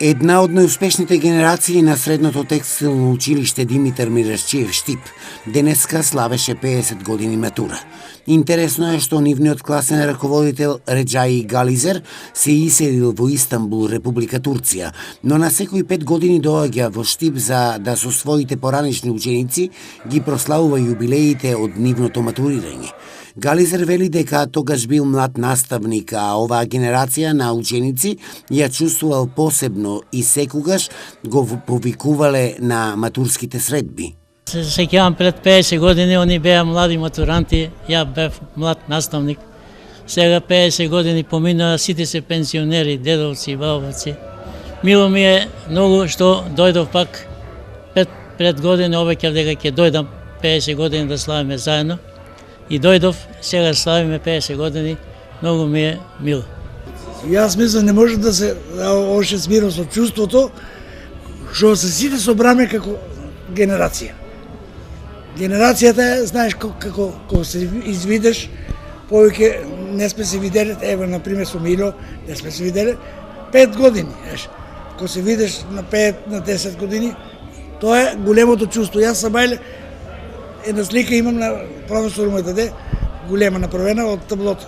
Една од најуспешните генерации на средното текстилно училиште Димитар Мирашчиев Штип денеска славеше 50 години матура. Интересно е што нивниот класен раководител Реджаи Гализер се иселил во Истанбул, Република Турција, но на секои 5 години доаѓа во Штип за да со своите поранешни ученици ги прославува јубилеите од нивното матурирање. Гализер вели дека тогаш бил млад наставник, а оваа генерација на ученици ја чувствувал посебно и секогаш го повикувале на матурските средби. Се сеќавам пред 50 години, они беа млади матуранти, ја бев млад наставник. Сега 50 години поминаа, сите се пенсионери, дедовци и бабовци. Мило ми е многу што дојдов пак пред години, обеќав дека ќе дојдам 50 години да славиме заедно. И дојдов, сега славиме 50 години, многу ми е мило. Јас мислам не може да се още смирам со чувството што се сите собраме како генерација. Генерацијата е, знаеш, како се извидеш, повеќе не сме се виделе, ево, например, со Мило, не сме се виделе 5 години, знаеш. Кога се видиш на 5, на 10 години, тоа е големото чувство. Јас сам една слика имам на професор мој даде, голема направена од таблото.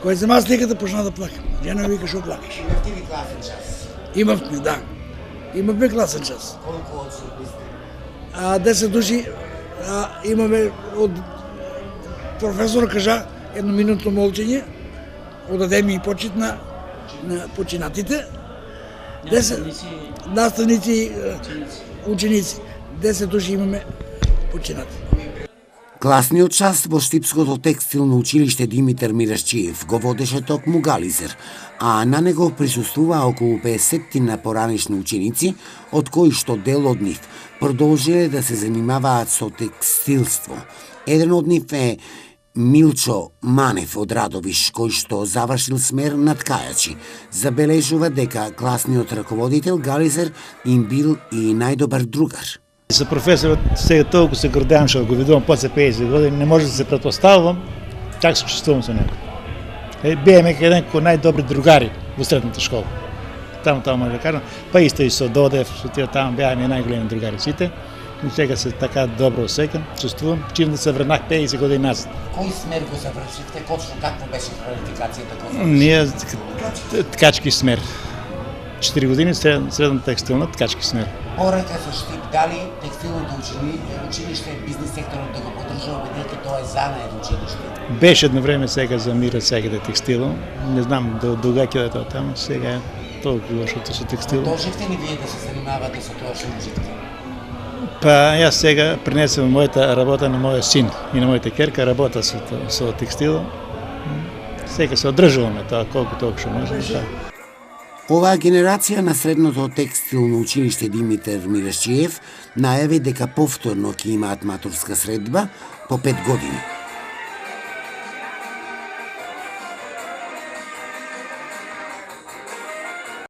Кој зема сликата, почна да плакам. Жена ми вика, шо плакаш? Имавте ли класен час? Имавме, да. Имавме класен час. Колку од сте? 10 души имаме од професор кажа едноминутно молчење, одаде ми почит на починатите. 10 наставници и ученици. 10 души имаме починати. Класниот час во Штипското текстилно училиште Димитар Мирашчиев го водеше токму Гализер, а на него присуствуваа околу 50 на поранешни ученици, од кои што дел од нив продолжиле да се занимаваат со текстилство. Еден од нив е Милчо Манев од Радовиш, кој што завршил смер на ткајачи. Забележува дека класниот раководител Гализер им бил и најдобар другар. Со професорот сега толку се гордеам што го видувам после 50 години, не може да се претпоставувам как се чувствувам со него. Бееме еден кој најдобри другари во средната школа. Таму може да кажам, па исто и со Додев, со тие таму беаме најголеми другари сите. И сега се така добро осеќам, чувствувам, чим да се врнах 50 години назад. Кој смер го завршивте? Точно каква беше квалификацијата? Ние ткачки смер. 4 години средна текстилна ткачки смер. Порака со Штип, дали текстилното училиште, бизнес секторот да го поддржува, бидејќи тоа е занаед училиште? Беше едно време, сега замира сега да текстило. Не знам дога ќе да тоа таму, сега е толку лошото со текстило. Продолживте ли вие да се занимавате со тоа што учите? Па јас сега пренесувам мојата работа на мојот син и на мојата керка, работа со текстило. Сега се одржуваме тоа колку толку што можеме. Оваа генерација на средното текстилно училиште Димитар Мирашчиев најави дека повторно ќе имаат матурска средба по 5 години.